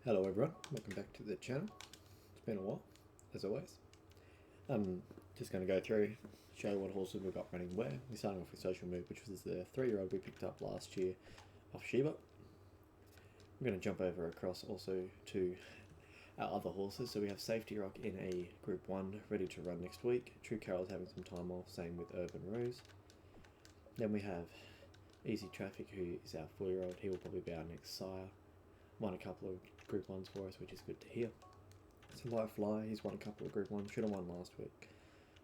Hello everyone, welcome back to the channel. It's been a while, as always. I'm just going to go through, show what horses we've got running where. We're starting off with Social Move, which was the 3-year-old we picked up last year off Sheba. I'm going to jump over across also to our other horses. So we have Safety Rock in a Group 1, ready to run next week. True Carol's having some time off, same with Urban Rose. Then we have Easy Traffic, who is our 4-year-old. He will probably be our next sire. Won a couple of Group 1s for us, which is good to hear. Light Fly, he's won a couple of Group 1s. Should have won last week,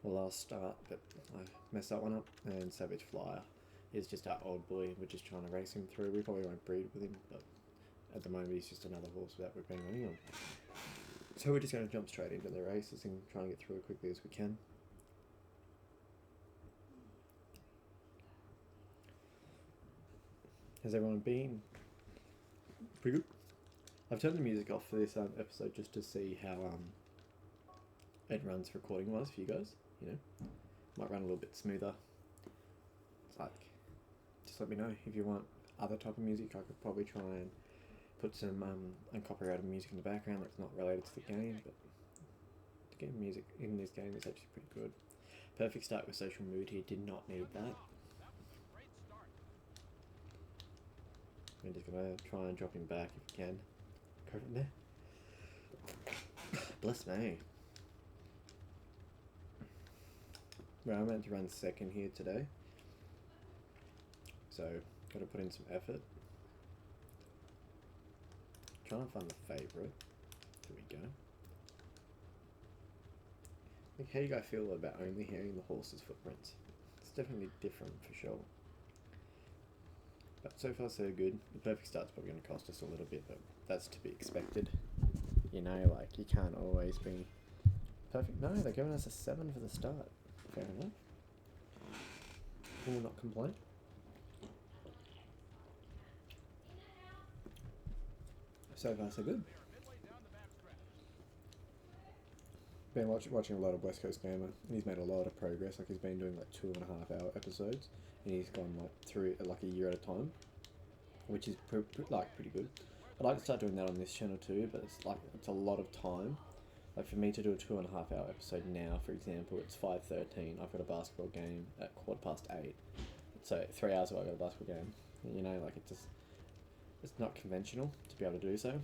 or last start, but I messed that one up. And Savage Flyer is just our old boy. We're just trying to race him through. We probably won't breed with him, but at the moment he's just another horse that we've been running on. So we're just going to jump straight into the races and try and get through as quickly as we can. Has everyone been? Pretty good. I've turned the music off for this episode just to see how it runs recording wise for you guys. You know, might run a little bit smoother. It's like, just let me know if you want other type of music. I could probably try and put some uncopyrighted music in the background that's not related to the game, but the game music in this game is actually pretty good. Perfect start with Social Mood here, did not need that. I'm just going to try and drop him back if we can. Go from there. Bless me. Well, I'm meant to run second here today, so got to put in some effort. Trying to find the favourite. Here we go. Like, how do you guys feel about only hearing the horse's footprints? It's definitely different for sure. But so far so good. The perfect start's probably going to cost us a little bit, but that's to be expected. You know, like, you can't always be perfect. No, they're giving us a 7 for the start. Fair enough. We'll not complain. So far so good. Been watching a lot of West Coast Gamer, and he's made a lot of progress. Like, he's been doing like 2.5-hour episodes, and he's gone like through like a year at a time, which is pretty good. I'd like to start doing that on this channel too, but it's a lot of time. Like, for me to do a 2.5-hour episode now, for example, it's 5:13. I've got a basketball game at 8:15. So 3 hours ago I got a basketball game. You know, like, it's not conventional to be able to do so.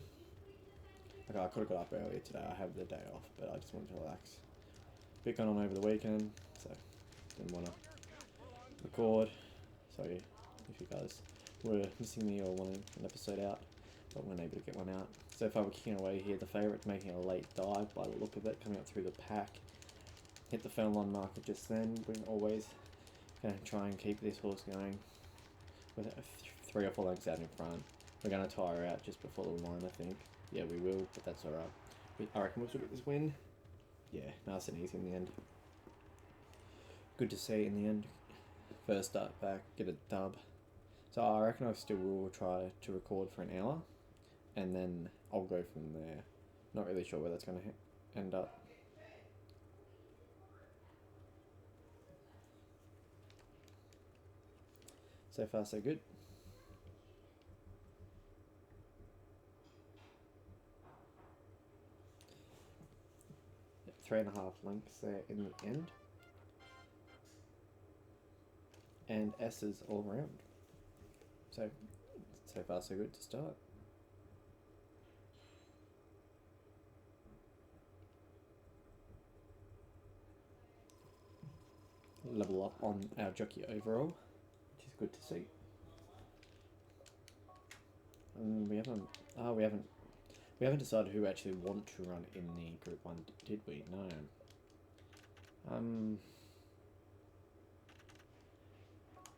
Like, I could have got up earlier today. I have the day off, but I just wanted to relax. Bit going on over the weekend, so didn't want to record. Sorry if you guys were missing me or wanting an episode out, but we're able to get one out. So far we're kicking away here. The favourite's making a late dive by the look of it, coming up through the pack. Hit the furlong marker just then. We're always going to try and keep this horse going with 3 or 4 lengths out in front. We're going to tire out just before the line, I think. Yeah, we will, but that's alright. I reckon we'll still get this win. Yeah, nice and easy in the end. Good to see in the end. First start back, get a dub. So I reckon I still will try to record for an hour, and then I'll go from there. Not really sure where that's going to end up. So far so good. Yep, 3.5 lengths there in the end. And S's all around. So far so good to start. Level up on our jockey overall, which is good to see. And we haven't decided who actually want to run in the Group 1, did we? No.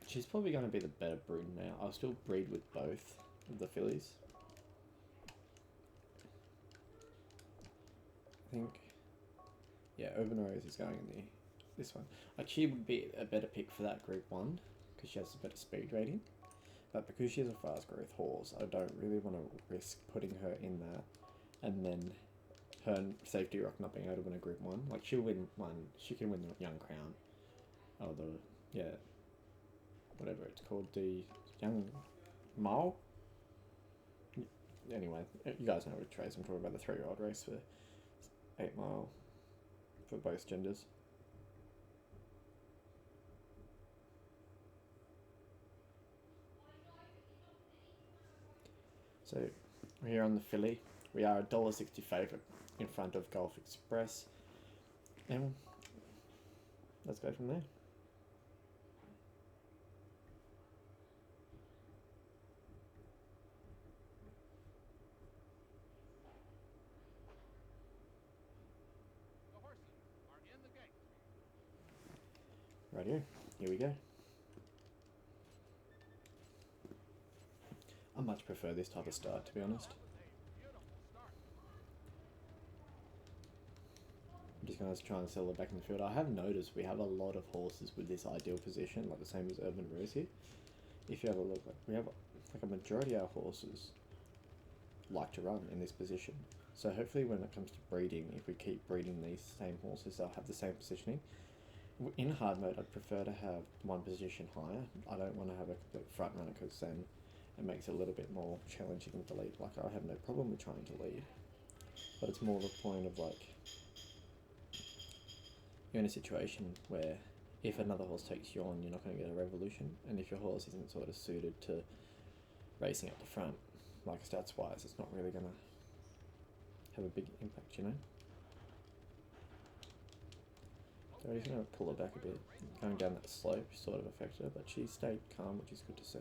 She's probably going to be the better brood now. I'll still breed with both of the fillies. I think, yeah, Urban Rose is going in this one. Like, she would be a better pick for that Group 1 because she has a better speed rating. But because she has a fast growth horse, I don't really want to risk putting her in that and then her and Safety Rock not being able to win a Group 1. Like, she'll win one. She can win the Young Crown. Oh, whatever it's called, the Young Mile. anyway, you guys know which race I'm talking about, the 3-year-old race for 8 Mile for both genders. So here on the filly, we are $1.60 favourite in front of Gulf Express, and let's go from there. Rightio, here we go. I much prefer this type of start, to be honest. I'm just going to try and settle it back in the field. I have noticed we have a lot of horses with this ideal position, like the same as Urban Rose here. If you have a look, like we have like a majority of our horses like to run in this position. So hopefully when it comes to breeding, if we keep breeding these same horses, they'll have the same positioning. In hard mode, I'd prefer to have one position higher. I don't want to have a front runner because then it makes it a little bit more challenging to lead. Like, I have no problem with trying to lead, but it's more the point of like, you're in a situation where if another horse takes you on, you're not going to get a revolution, and if your horse isn't sort of suited to racing up the front, like stats wise, it's not really going to have a big impact, you know? So I'm just going to pull her back a bit. Going down that slope sort of affected her, but she stayed calm, which is good to see.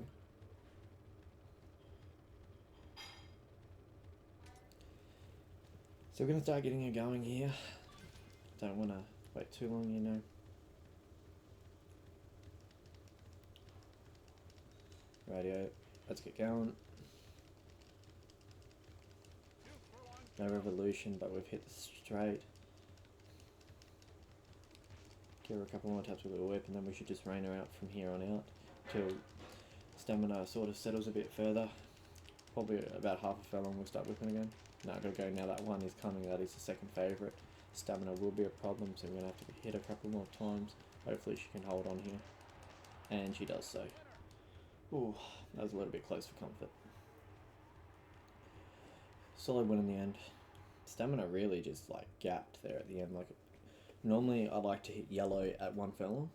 So we're going to start getting her going here. Don't want to wait too long, you know. Radio, let's get going. No revolution, but we've hit the straight. Give her a couple more taps with a whip, and then we should just rein her out from here on out till stamina sort of settles a bit further. Probably about half a furlong we'll start whipping again. No, gotta go now. That one is coming. That is the second favourite. Stamina will be a problem, so we're gonna have to hit a couple more times. Hopefully she can hold on here, and she does so. Ooh, that was a little bit close for comfort. Solid win in the end. Stamina really just like gapped there at the end. Like, normally I like to hit yellow at one furlong,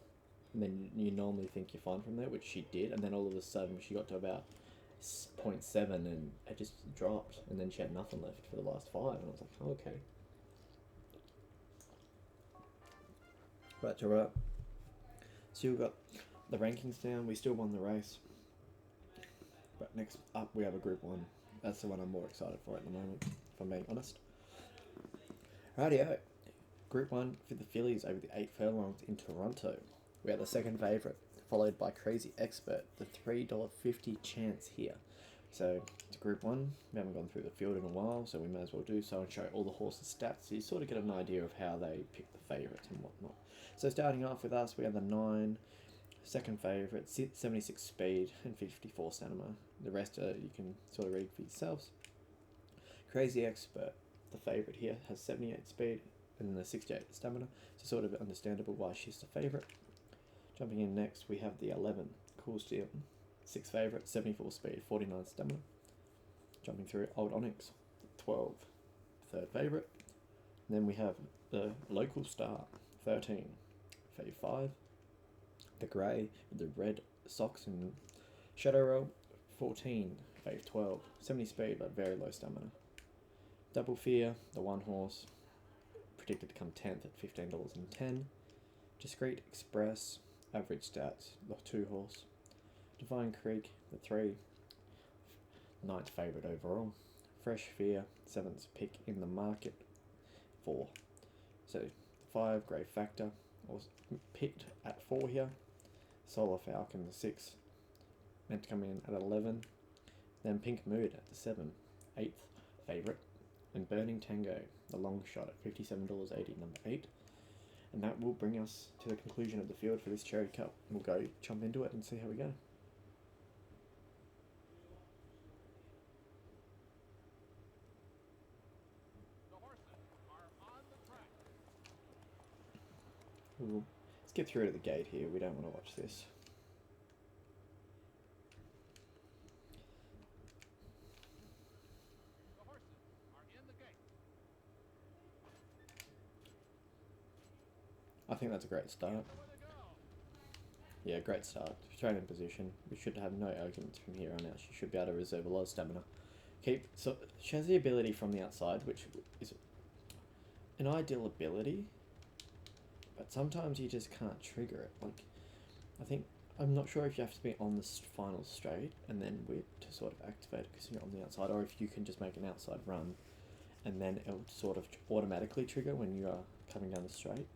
and then you normally think you're fine from there, which she did, and then all of a sudden she got to about 0.7 and it just dropped, and then she had nothing left for the last 5, and I was like, oh, okay. Right to right. Still got the rankings down. We still won the race, but next up we have a Group 1. That's the one I'm more excited for at the moment, if I'm being honest. Rightio. Group 1 for the fillies over the 8 furlongs in Toronto. We are the second favourite, followed by Crazy Expert, the $3.50 chance here. So it's Group 1. We haven't gone through the field in a while, so we may as well do so and show all the horses' stats so you sort of get an idea of how they pick the favourites and whatnot. So starting off with us, we have the 9, second favourite, 76 speed and 54 stamina. The rest you can sort of read for yourselves. Crazy Expert, the favourite here, has 78 speed and the 68 stamina, so sort of understandable why she's the favourite. Jumping in next, we have the 11, Cool Steel, 6th favourite, 74 speed, 49 stamina. Jumping through, Old Onyx, 12, 3rd favourite. And then we have the Local Star, 13, Fave 5. The Grey, with the red socks and Shadow Roll, 14, Fave 12, 70 speed but very low stamina. Double Fear, the 1 horse, predicted to come 10th at $15.10. Discreet Express, average stats, the 2 horse. Divine Creek, the 3, 9th favourite overall. Fresh Fear, 7th pick in the market, 4. So 5, Grey Factor, was picked at 4 here. Solar Falcon, the 6, meant to come in at 11. Then Pink Mood at the 7, 8th favourite. And Burning Tango, the long shot at $57.80, number 8. And that will bring us to the conclusion of the field for this Cherry Cup. We'll go jump into it and see how we go. Let's get through to the gate here. We don't want to watch this. think that's a great start. Yeah, great start. Straight in position. We should have no arguments from here on out. She should be able to reserve a lot of stamina. So she has the ability from the outside, which is an ideal ability, but sometimes you just can't trigger it. Like, I think, I'm not sure if you have to be on the final straight and then whip to sort of activate it because you're on the outside, or if you can just make an outside run and then it'll sort of automatically trigger when you are coming down the straight.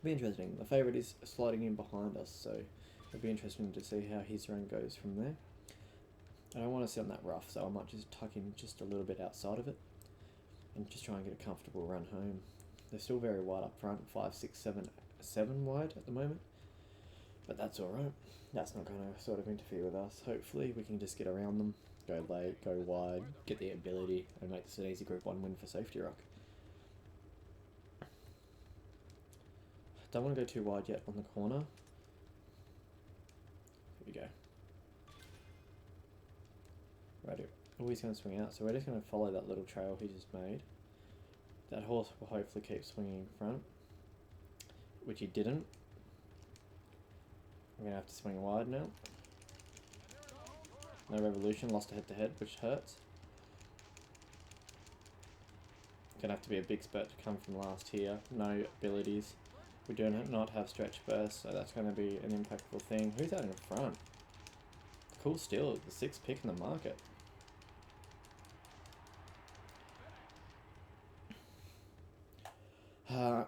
Be interesting. The favourite is sliding in behind us, so it'll be interesting to see how his run goes from there. I don't want to sit on that rough, so I might just tuck in just a little bit outside of it and just try and get a comfortable run home. They're still very wide up front, 5, 6, 7, 7 wide at the moment, but that's alright. That's not going to sort of interfere with us. Hopefully we can just get around them, go late, go wide, get the ability, and make this an easy Group 1 win for Safety Rock. Don't want to go too wide yet on the corner. Here we go. Right, oh, he's going to swing out, so we're just going to follow that little trail he just made. That horse will hopefully keep swinging in front, which he didn't. We're going to have to swing wide now. No revolution, lost a head-to-head, which hurts. Going to have to be a big spurt to come from last here. No abilities. We do not have stretch burst, so that's going to be an impactful thing. Who's out in front? Cool still, the 6th pick in the market.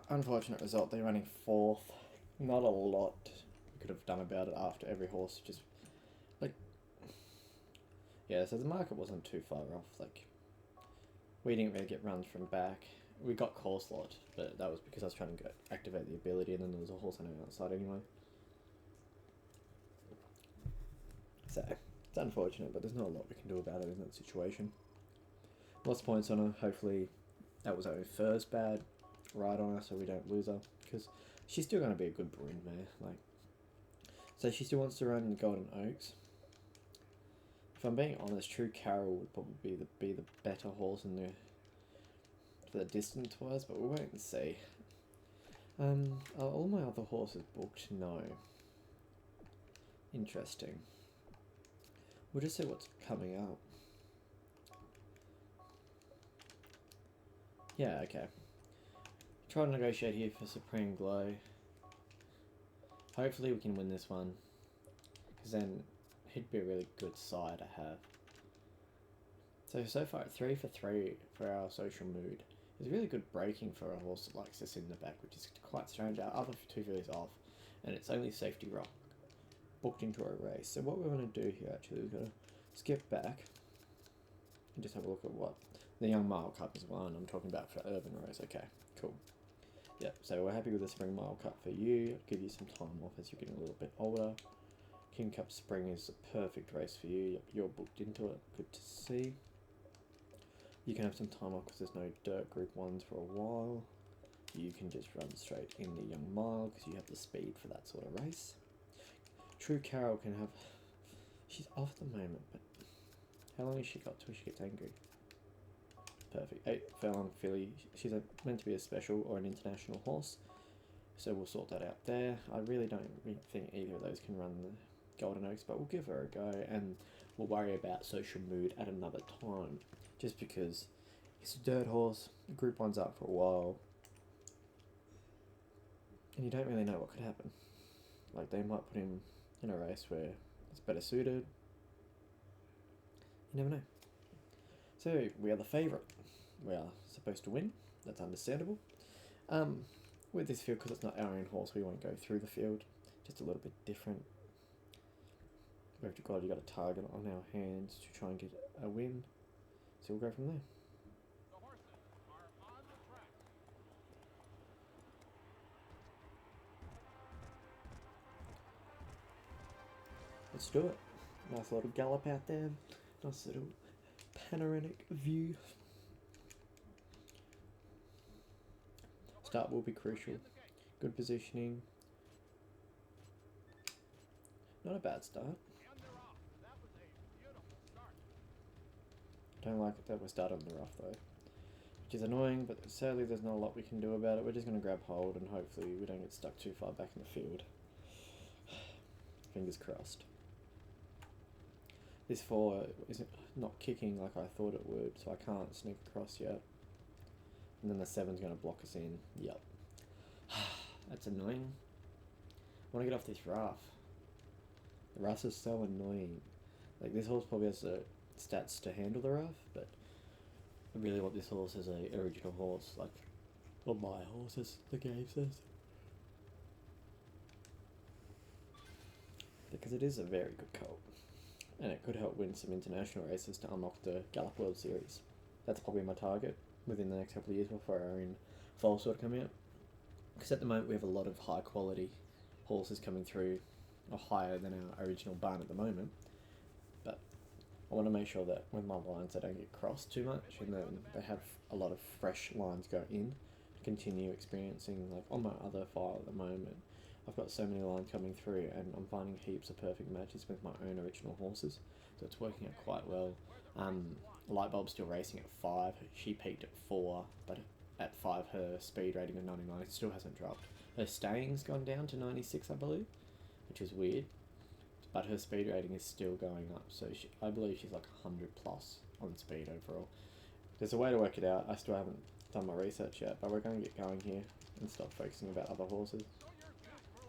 Unfortunate result, they're running 4th. Not a lot we could have done about it after every horse just, like, yeah, so the market wasn't too far off. Like, we didn't really get runs from back. We got call slot, but that was because I was trying to activate the ability, and then there was a horse on the outside anyway. So, it's unfortunate, but there's not a lot we can do about it in that situation. Lost points on her. Hopefully that was our first bad ride on her, so we don't lose her, because she's still going to be a good brood mare. Like, so she still wants to run the Golden Oaks. If I'm being honest, True Carol would probably be the better horse in the for the distance wise, but we'll wait and see. Are all my other horses booked? No. Interesting. We'll just see what's coming up. Yeah, okay. Try to negotiate here for Supreme Glow. Hopefully we can win this one, because then he'd be a really good side to have. So far 3 for 3 for our social mood. It's really good braking for a horse that likes to sit in the back, which is quite strange. Our other 2 fillies off, and it's only Safety Rock booked into a race. So what we're going to do here, actually, we're going to skip back and just have a look at what the Young Mile Cup is one. I'm talking about for Urban Race. Okay, cool. Yep, so we're happy with the Spring Mile Cup for you. I'll give you some time off as you're getting a little bit older. King Cup Spring is a perfect race for you. Yep, you're booked into it. Good to see. You can have some time off because there's no dirt Group 1s for a while. You can just run straight in the Young Mile because you have the speed for that sort of race. True Carol can have... She's off at the moment, but how long has she got till she gets angry? Perfect. 8 furlong filly. She's meant to be a special or an international horse, so we'll sort that out there. I really don't think either of those can run the Golden Oaks, but we'll give her a go, and we'll worry about social mood at another time, just because it's a dirt horse, Group 1's up for a while, and you don't really know what could happen. Like, they might put him in a race where it's better suited. You never know. So, we are the favourite. We are supposed to win. That's understandable. With this field, because it's not our own horse, we won't go through the field. Just a little bit different. We've got a target on our hands to try and get a win. So we'll go from there. Let's do it. Nice little gallop out there. Nice little panoramic view. Start will be crucial. Good positioning. Not a bad start. Don't like it that we're starting on the rough though. which is annoying, but sadly there's not a lot we can do about it. We're just going to grab hold and hopefully we don't get stuck too far back in the field. Fingers crossed. This 4 is not kicking like I thought it would, so I can't sneak across yet. And then the 7's going to block us in. Yep. That's annoying. I want to get off this rough. The rough is so annoying. Like, this horse probably has the stats to handle the rough, but I really want this horse as a original horse, like, or my horse, as the game says. Because it is a very good colt, and it could help win some international races to unlock the Gallop World Series. That's probably my target within the next couple of years before our own foal sort come out. Because at the moment we have a lot of high quality horses coming through, or higher than our original barn at the moment. But I want to make sure that with my lines they don't get crossed too much, and then they have a lot of fresh lines go in to continue experiencing. Like on my other file at the moment, I've got so many lines coming through, and I'm finding heaps of perfect matches with my own original horses, so it's working out quite well. Lightbulb's still racing at 5. She peaked at 4, but at 5 her speed rating of 99 still hasn't dropped. Her staying's gone down to 96, I believe, which is weird, but her speed rating is still going up, so I believe she's like 100 plus on speed overall. There's a way to work it out. I still haven't done my research yet, but we're going to get going here and stop focusing about other horses.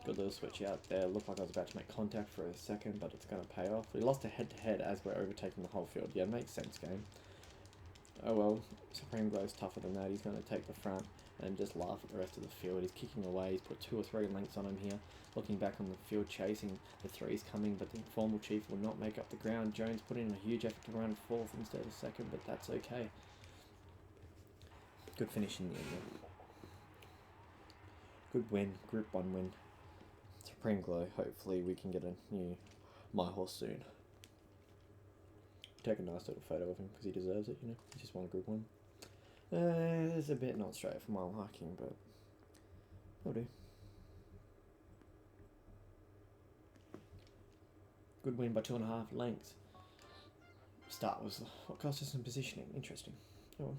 Good little switch out there. Looked like I was about to make contact for a second, but it's going to pay off. We lost a head-to-head as we're overtaking the whole field. Yeah, makes sense, game. Oh well, Supreme Glow's tougher than that. He's going to take the front and just laugh at the rest of the field. He's kicking away. He's put 2 or 3 lengths on him here. Looking back on the field, chasing. The 3's coming, but the Formal Chief will not make up the ground. Jones put in a huge effort to run 4th instead of 2nd, but that's okay. Good finish in the end. Good win. Group 1 win. Supreme Glow. Hopefully we can get a new My Horse soon. Take a nice little photo of him because he deserves it, you know. He just won Group 1. It's a bit not straight for my liking, but will do. Good win by 2.5 lengths. Start was what cost us some positioning. Interesting. Oh well.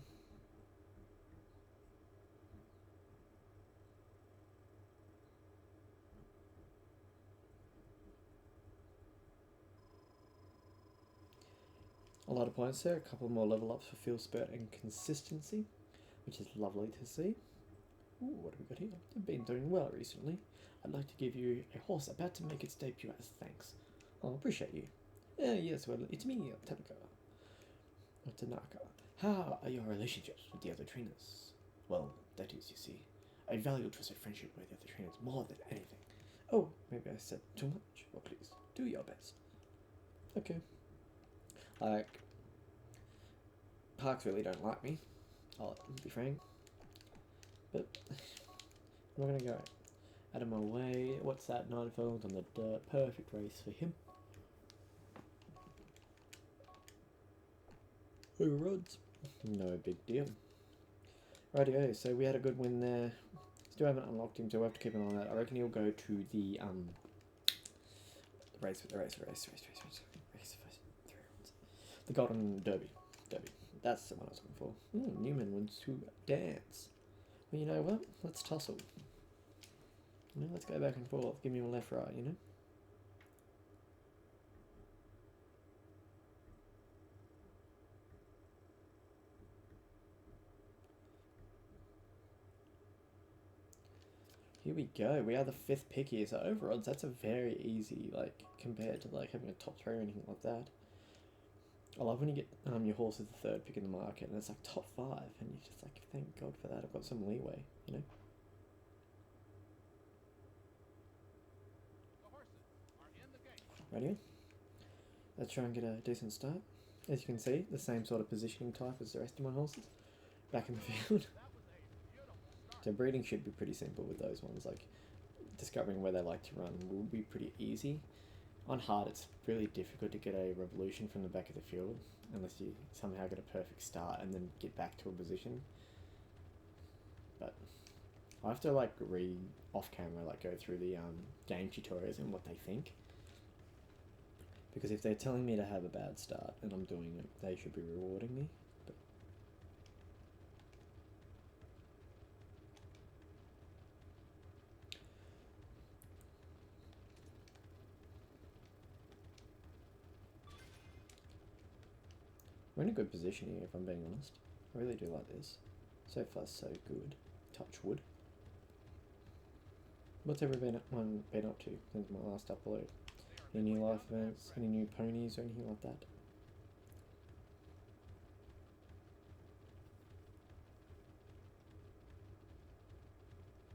A lot of points there, a couple more level ups for field spurt and consistency, which is lovely to see. Ooh, what have we got here? You've been doing well recently. I'd like to give you a horse about to make its debut as thanks. Oh, appreciate you. Yes, well, it's me, Tanaka. How are your relationships with the other trainers? Well, that is, you see, I value trusted friendship with the other trainers more than anything. Oh, maybe I said too much. Well, please, do your best. Okay. Like, Parks really don't like me, I'll be frank, but I'm not going to go out of my way. What's that? 9 furlongs on the dirt, perfect race for him. Rods, no big deal. Rightio, so we had a good win there. Still haven't unlocked him, so we'll have to keep an eye on that. I reckon he'll go to the race. The Golden Derby. That's the one I was looking for. Newman wants to dance. Well, you know what? Let's tussle. You know, let's go back and forth. Give me a left, right, you know? Here we go. We are the 5th pick here. So overodds, that's a very easy, like, compared to, like, having a top 3 or anything like that. I love when you get your horse as the 3rd pick in the market, and it's like top 5, and you're just like, thank God for that. I've got some leeway, you know. Radio. Let's try and get a decent start. As you can see, the same sort of positioning type as the rest of my horses, back in the field. So breeding should be pretty simple with those ones. Like discovering where they like to run will be pretty easy. On hard, it's really difficult to get a revolution from the back of the field unless you somehow get a perfect start and then get back to a position. But I have to like read off camera, like go through the game tutorials and what they think. Because if they're telling me to have a bad start and I'm doing it, they should be rewarding me. But We're in a good position here, if I'm being honest. I really do like this. So far, so good. Touch wood. What's everyone been up to since my last upload? Any new life events? Any new ponies or anything like that?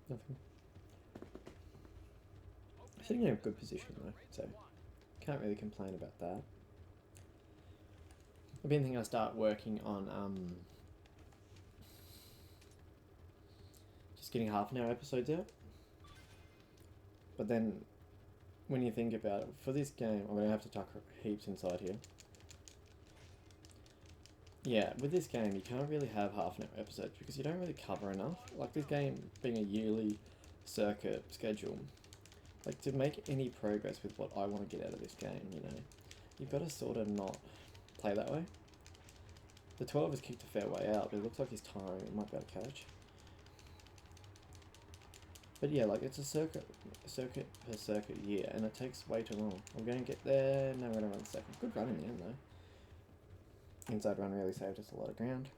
Nothing. Sitting in a good position though, so can't really complain about that. I've been thinking I'll start working on just getting half an hour episodes out. But then when you think about it, for this game, I'm going to have to tuck heaps inside here. Yeah, with this game, you can't really have half an hour episodes because you don't really cover enough. Like this game being a yearly circuit schedule, like to make any progress with what I want to get out of this game, you know, you've got to sort of not play that way. The 12 has kicked a fair way out, but it looks like he's tiring. It might be able to catch. But yeah, like it's a circuit per circuit year, and it takes way too long. I'm going to get there. No, we're going to run second. Good run in the end though. Inside run really saved us a lot of ground.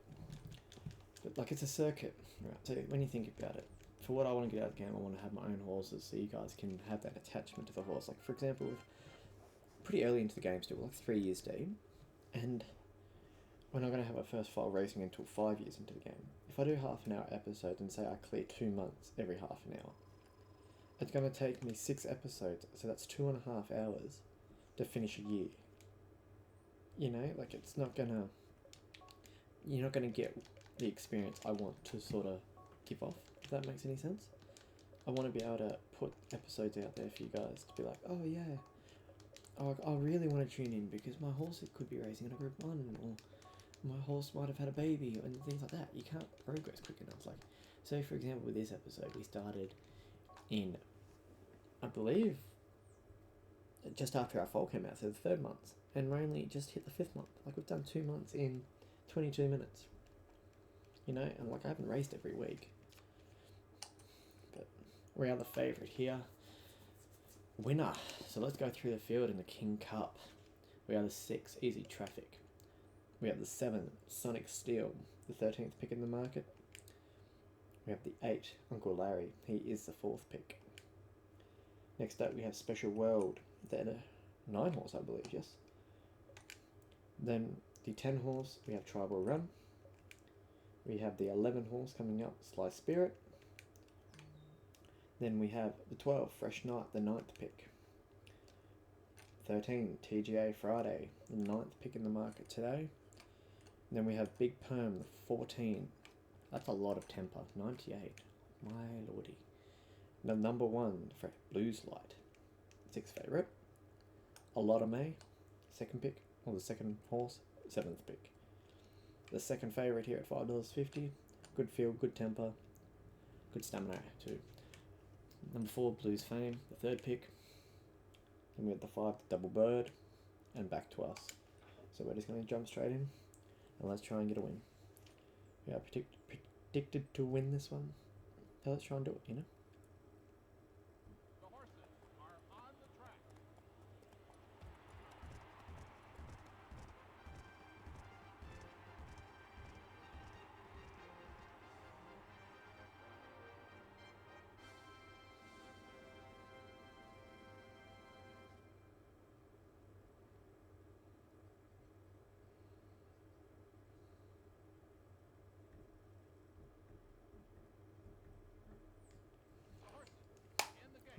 But like it's a circuit, right? So when you think about it, for what I want to get out of the game, I want to have my own horses, so you guys can have that attachment to the horse. Like for example, with pretty early into the game still, like 3 years deep, and we're not going to have our first file racing until 5 years into the game. If I do half an hour episodes and say I clear 2 months every half an hour, it's going to take me 6 episodes, so that's 2.5 hours to finish a year. You know, like it's not gonna, you're not gonna get the experience I want to sort of give off, if that makes any sense. I want to be able to put episodes out there for you guys to be like, oh yeah, I really want to tune in because my horse could be racing in a group 1, or my horse might have had a baby, and things like that. You can't progress quick enough. Like, so for example, with this episode, we started in, I believe, just after our foal came out, so the 3rd month, and we're only just hit the 5th month. Like, we've done 2 months in 22 minutes. You know, and like, I haven't raced every week. But we are the favourite here. Winner. So let's go through the field in the King Cup. We are the 6, Easy Traffic. We have the 7, Sonic Steel, the 13th pick in the market. We have the 8, Uncle Larry. He is the 4th pick. Next up, we have Special World, the 9 horse, I believe, yes. Then the 10 horse, we have Tribal Run. We have the 11 horse coming up, Sly Spirit. Then we have the 12, Fresh Night, the 9th pick. 13, TGA Friday, the 9th pick in the market today. Then we have Big Perm, the 14. That's a lot of temper, 98. My lordy. The number 1, Blues Light, 6th favourite. A lot of May, 2nd pick, or the 2nd horse, 7th pick. The 2nd favourite here at $5.50. Good feel, good temper, good stamina too. Number 4, Blues Fame, the 3rd pick. Then we have the 5, Double Bird, and back to us. So we're just going to jump straight in, and let's try and get a win. We are predicted to win this one. So let's try and do it, you know?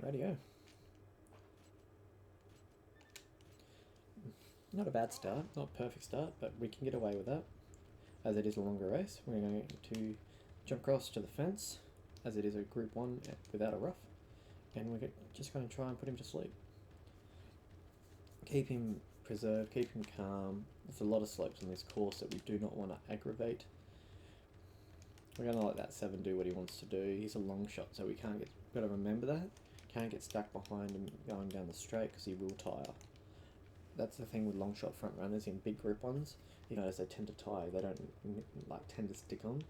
Rightio. Not a bad start, not a perfect start, but we can get away with that. As it is a longer race, we're going to jump across to the fence, as it is a Group 1 without a rough, and we're just going to try and put him to sleep. Keep him preserved, keep him calm. There's a lot of slopes on this course that we do not want to aggravate. We're going to let that 7 do what he wants to do. He's a long shot, so we can't get, got to remember that. Can't get stuck behind him going down the straight because he will tire. That's the thing with long shot front runners in big group ones. You know, as they tend to tire, they don't like tend to stick on.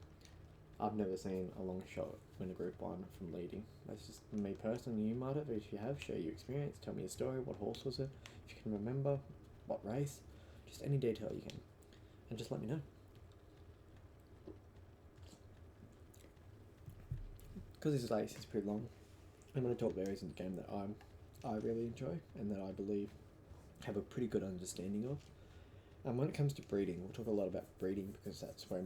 I've never seen a long shot win a group 1 from leading. That's just me personally. You might have, if you have, share your experience. Tell me a story. What horse was it? If you can remember, what race, just any detail you can. and just let me know. Because this race is pretty long, I'm going to talk areas in the game that I really enjoy and that I believe have a pretty good understanding of. And when it comes to breeding, we'll talk a lot about breeding because that's where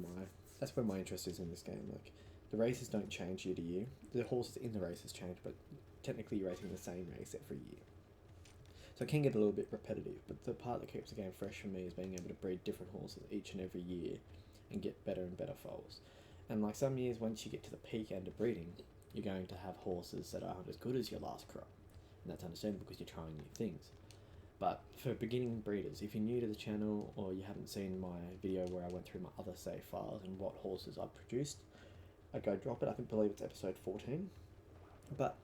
my interest is in this game. Like, the races don't change year to year. The horses in the races change, but technically you're racing the same race every year. So it can get a little bit repetitive, but the part that keeps the game fresh for me is being able to breed different horses each and every year and get better and better foals. And like some years, once you get to the peak end of breeding, you're going to have horses that aren't as good as your last crop. And that's understandable because you're trying new things. But for beginning breeders, if you're new to the channel or you haven't seen my video where I went through my other save files and what horses I've produced, I'd go drop it. I believe it's episode 14. But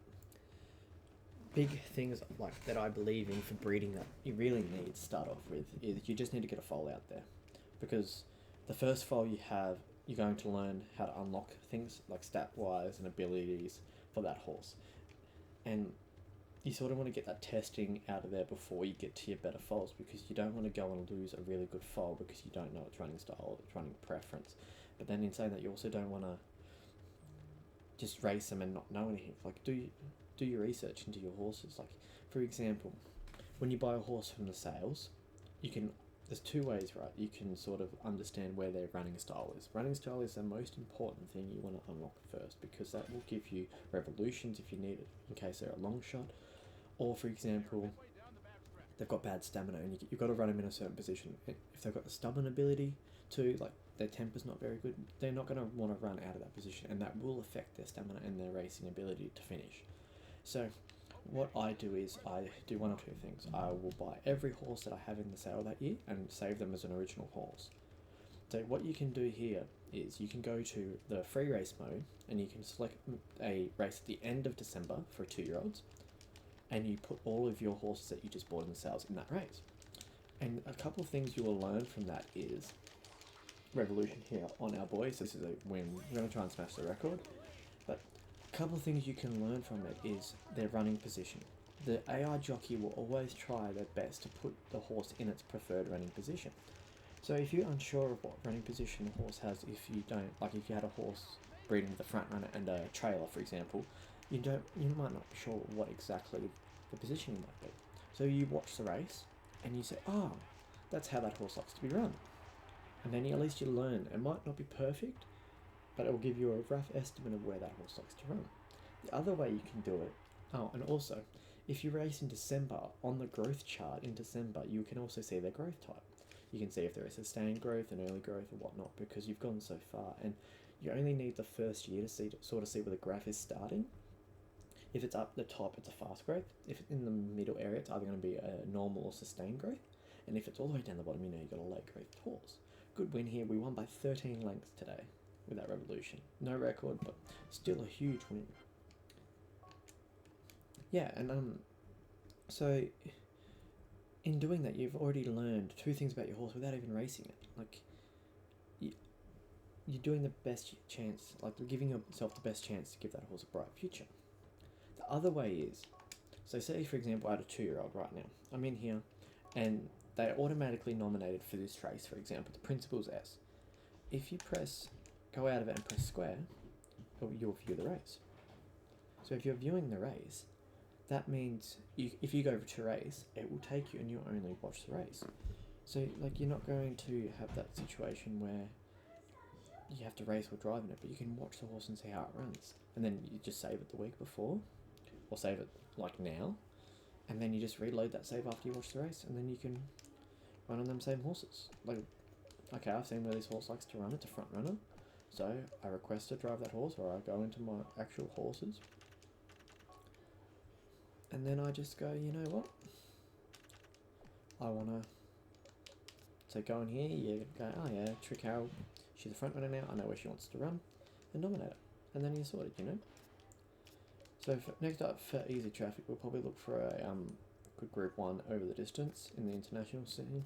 big things like that I believe in for breeding that you really need to start off with is you just need to get a foal out there. Because the first foal you have, you're going to learn how to unlock things like stat-wise and abilities for that horse. And you sort of want to get that testing out of there before you get to your better foals, because you don't want to go and lose a really good foal because you don't know its running style, its running preference. But then in saying that, you also don't want to just race them and not know anything. Like, do your research into your horses. Like, for example, when you buy a horse from the sales, there's two ways, right? You can sort of understand where their running style is. Running style is the most important thing you want to unlock first, because that will give you revolutions if you need it, in case they're a long shot. Or, for example, they've got bad stamina and you've got to run them in a certain position. If they've got the stubborn ability to, like, their temper's not very good, they're not going to want to run out of that position, and that will affect their stamina and their racing ability to finish. So what I do is I do one or two things. I will buy every horse that I have in the sale that year and save them as an original horse. So what you can do here is you can go to the free race mode and you can select a race at the end of December for 2-year-olds, and you put all of your horses that you just bought in the sales in that race. And a couple of things you will learn from that is revolution here on our boys. This is a win. We're going to try and smash the record. But a couple of things you can learn from it is their running position. The AI jockey will always try their best to put the horse in its preferred running position. So if you're unsure of what running position the horse has, if you had a horse breeding with a front runner and a trailer, for example, you might not be sure what exactly the positioning might be. So you watch the race and you say, oh, that's how that horse likes to be run. And then at least you learn. It might not be perfect, but it will give you a rough estimate of where that horse likes to run. The other way you can do it, and also, if you race in December, on the growth chart in December, you can also see their growth type. You can see if there is sustained growth and early growth or whatnot, because you've gone so far, and you only need the first year to see where the graph is starting. If it's up the top, it's a fast growth. If it's in the middle area, it's either going to be a normal or sustained growth. And if it's all the way down the bottom, you've got a late growth horse. Good win here. We won by 13 lengths today with that revolution. No record, but still a huge win. Yeah, and so in doing that, you've already learned 2 things about your horse without even racing it. Like, you're doing the best chance, like you're giving yourself the best chance to give that horse a bright future. The other way is, so say for example I had a 2-year-old right now. I'm in here and they're automatically nominated for this race, for example, the Principal's S. If you go out of it and press square, you'll view the race. So if you're viewing the race, that means if you go over to race, it will take you and you'll only watch the race. So like, you're not going to have that situation where you have to race or drive in it, but you can watch the horse and see how it runs. And then you just save it the week before, or save it like now, and then you just reload that save after you watch the race, and then you can run on them same horses. Like, okay, I've seen where this horse likes to run, it's a front runner, so I request to drive that horse, or I go into my actual horses, and then I just go, you know what, I want to, so go in here, you go, oh yeah, Trick Harold, she's a front runner now, I know where she wants to run, and nominate her, and then you're sorted, you know. So next up, for easy traffic, we'll probably look for a good Group 1 over the distance in the international scene,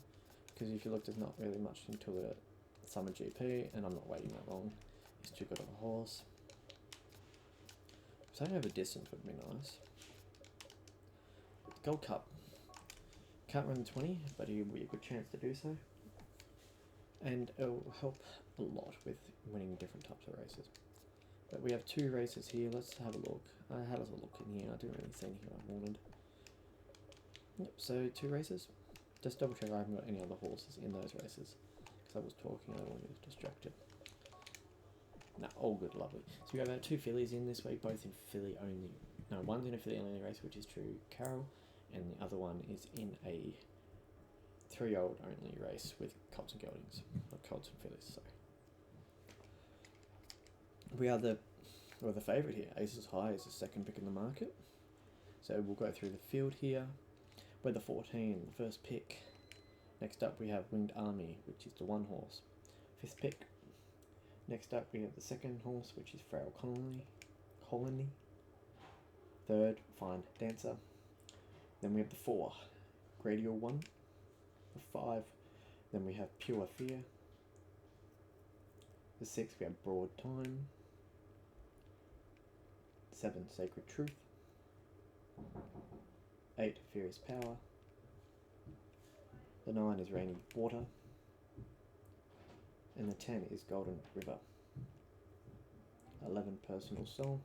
because if you look, there's not really much until the Summer GP, and I'm not waiting that long. He's too good of a horse. Something over distance would be nice. Gold Cup. Can't run the 20, but he'll be a good chance to do so. and it'll help a lot with winning different types of races. But we have 2 races here. Let's have a look. I had a look in here. I didn't really see anything I wanted. Yep, so 2 races. Just double check I haven't got any other horses in those races, because I was talking, I don't want to get distracted. No, all good, lovely. So we have our 2 fillies in this week, both in filly only. No, one's in a filly only race, which is True Carol, and the other one is in a 3-year-old only race with colts and geldings, or colts and fillies. So we're the favourite here. Aces High is the second pick in the market. So we'll go through the field here. We're the 14, the first pick. Next up we have Winged Army, which is the 1 horse. 5th pick. Next up we have the 2nd horse, which is Frail Colony. 3rd, Fine Dancer. Then we have the 4, Gradial 1. The 5, then we have Pure Fear. The 6, we have Broad Time. 7, Sacred Truth. 8, Furious Power. The 9 is Rainy Water. And the 10 is Golden River. 11, Personal Soul.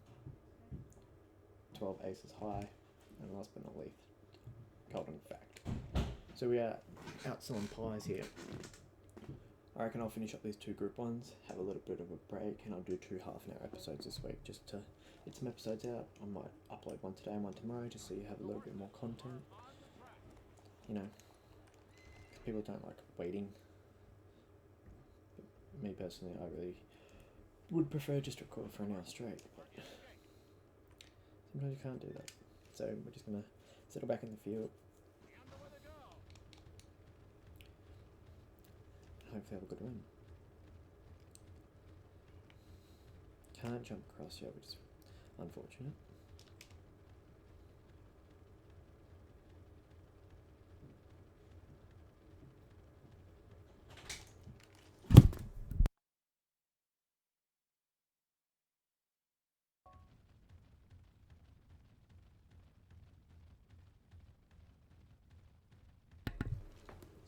12, Aces High. And last but not least, Golden Fact. So we are out selling pies here. I reckon I'll finish up these 2 group 1s, have a little bit of a break, and I'll do 2 half-an-hour episodes this week just to get some episodes out. I might upload one today and one tomorrow just so you have a little bit more content. You know, people don't like waiting. But me personally, I really would prefer just to record for an hour straight, but sometimes you can't do that. So we're just going to settle back in the field. Hopefully have a good win. Can't jump across yet, which is unfortunate.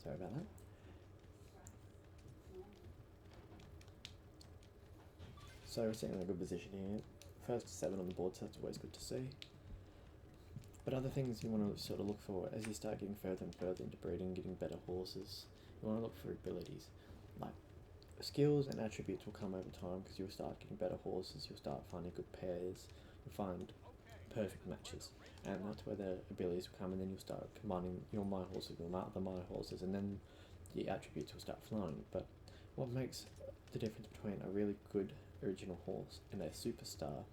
Sorry about that. So we're sitting in a good position here. First 7 on the board, so that's always good to see. But other things you want to sort of look for as you start getting further and further into breeding, getting better horses, you want to look for abilities. Like skills and attributes will come over time because you'll start getting better horses, you'll start finding good pairs, you'll find perfect matches, and that's where the abilities will come, and then you'll start combining your my horses with other my horses, and then the attributes will start flowing. But what makes the difference between a really good original horse and a superstar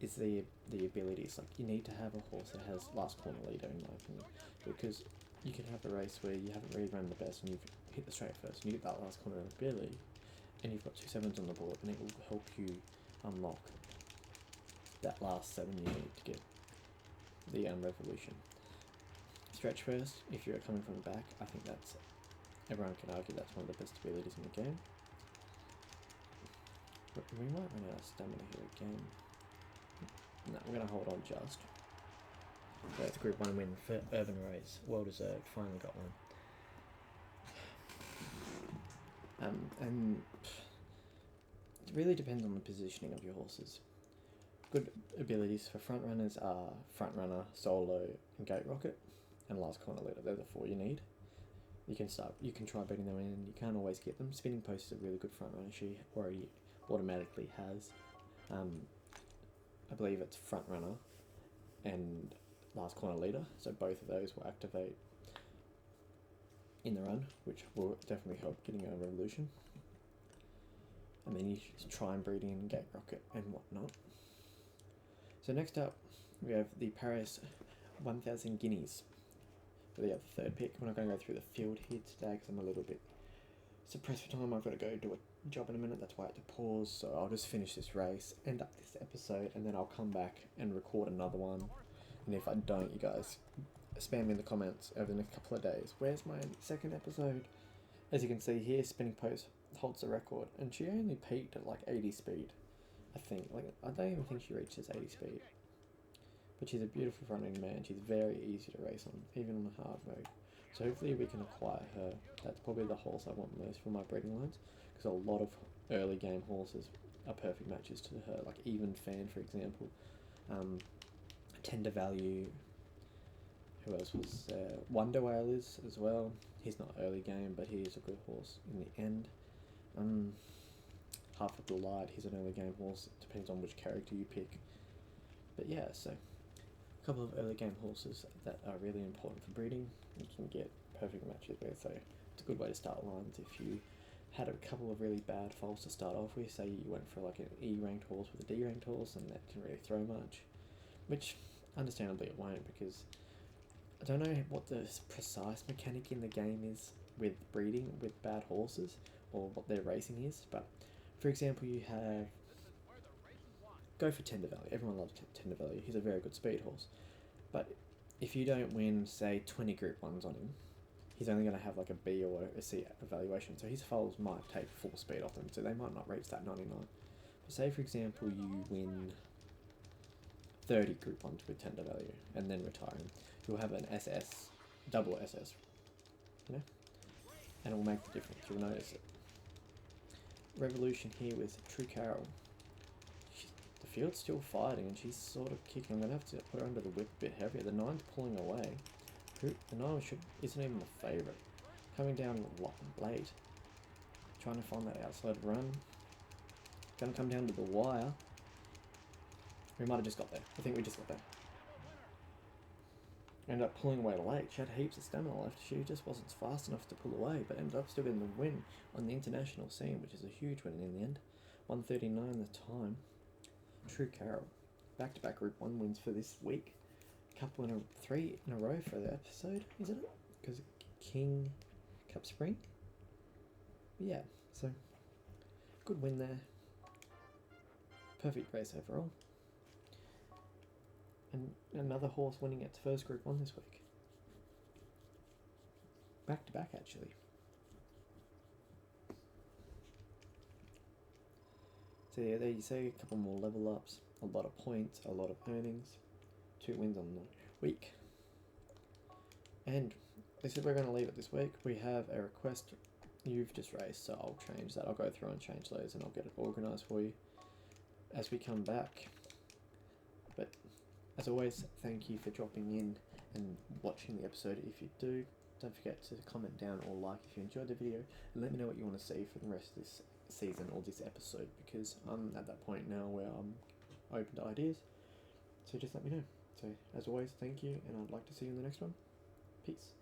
is the abilities. Like you need to have a horse that has last corner leader, in my opinion, because you can have a race where you haven't really run the best and you've hit the straight first and you get that last corner ability and you've got 2 7s on the board, and it will help you unlock that last 7 you need to get the revolution. Stretch first, if you're coming from the back, I think that's, everyone can argue that's one of the best abilities in the game. But we might run out of stamina here again. No, we're going to hold on just. So it's a Group 1 win for Urban Race. Well deserved, finally got one. And it really depends on the positioning of your horses. Good abilities for front runners are Front Runner, Solo, and Gate Rocket, and Last Corner Leader. They're the 4 you need. You can try beating them in. You can't always get them. Spinning Post is a really good front runner. She already automatically has, I believe it's Front Runner and Last Corner Leader. So both of those will activate in the run, which will definitely help getting a revolution. And then you should try and breed in Gate Rocket and whatnot. So next up, we have the Paris 1000 Guineas. So we have the 3rd pick. We're not going to go through the field here today because I'm a little bit suppressed for time. I've got to go do a job in a minute. That's why I had to pause. So I'll just finish this race, end up this episode, and then I'll come back and record another one. And if I don't, you guys spam me in the comments over the next couple of days. Where's my 2nd episode? As you can see here, Spinning Post holds the record, and she only peaked at like 80 speed. I think, like, I don't even think she reaches 80 speed. But she's a beautiful front-end man. She's very easy to race on, even on the hard mode. So hopefully we can acquire her. That's probably the horse I want most for my breeding lines, because a lot of early game horses are perfect matches to her. Like Even Fan, for example, Tender Value. Who else was there? Wonder Whale is as well. He's not early game, but he is a good horse in the end. Half of the Light, he's an early game horse. It depends on which character you pick. But yeah, so a couple of early game horses that are really important for breeding. You can get perfect matches with, so it's a good way to start lines if you had a couple of really bad foals to start off with. Say you went for like an E ranked horse with a D ranked horse, and that didn't really throw much, which understandably it won't, because I don't know what the precise mechanic in the game is with breeding with bad horses, or what their racing is. But for example, you have go for Tender Value. Everyone loves Tender Value. He's a very good speed horse. But if you don't win, say, 20 Group 1s on him, he's only going to have like a B or a C evaluation. So his foals might take full speed off them, so they might not reach that 99. But say, for example, you win 30 Group 1s with Tender Value and then retire him. You'll have an SS, double SS, you know? And it will make the difference. You'll notice it. Revolution here with True Carol. The field's still fighting and she's sort of kicking. I'm going to have to put her under the whip a bit heavier. The 9's pulling away. The 9 isn't even the favourite. Coming down late. Trying to find that outside run. Going to come down to the wire. We might have just got there. I think we just got there. Ended up pulling away late. She had heaps of stamina left. She just wasn't fast enough to pull away, but ended up still getting the win on the international scene, which is a huge win in the end. 1:39 the time. True Carol. Back-to-back Group 1 wins for this week. Three in a row for the episode, isn't it? Because King Cup Spring. Yeah, so good win there. Perfect race overall. And another horse winning its first Group 1 this week. Back-to-back, actually. So yeah, there you see, a couple more level ups, a lot of points, a lot of earnings, 2 wins on the week. And this is where we're going to leave it this week. We have a request you've just raised, so I'll change that. I'll go through and change those and I'll get it organised for you as we come back. But as always, thank you for dropping in and watching the episode. If you do, don't forget to comment down or like if you enjoyed the video, and let me know what you want to see for the rest of this season or this episode, because I'm at that point now where I'm open to ideas, so just let me know. So as always, thank you, and I'd like to see you in the next one. Peace.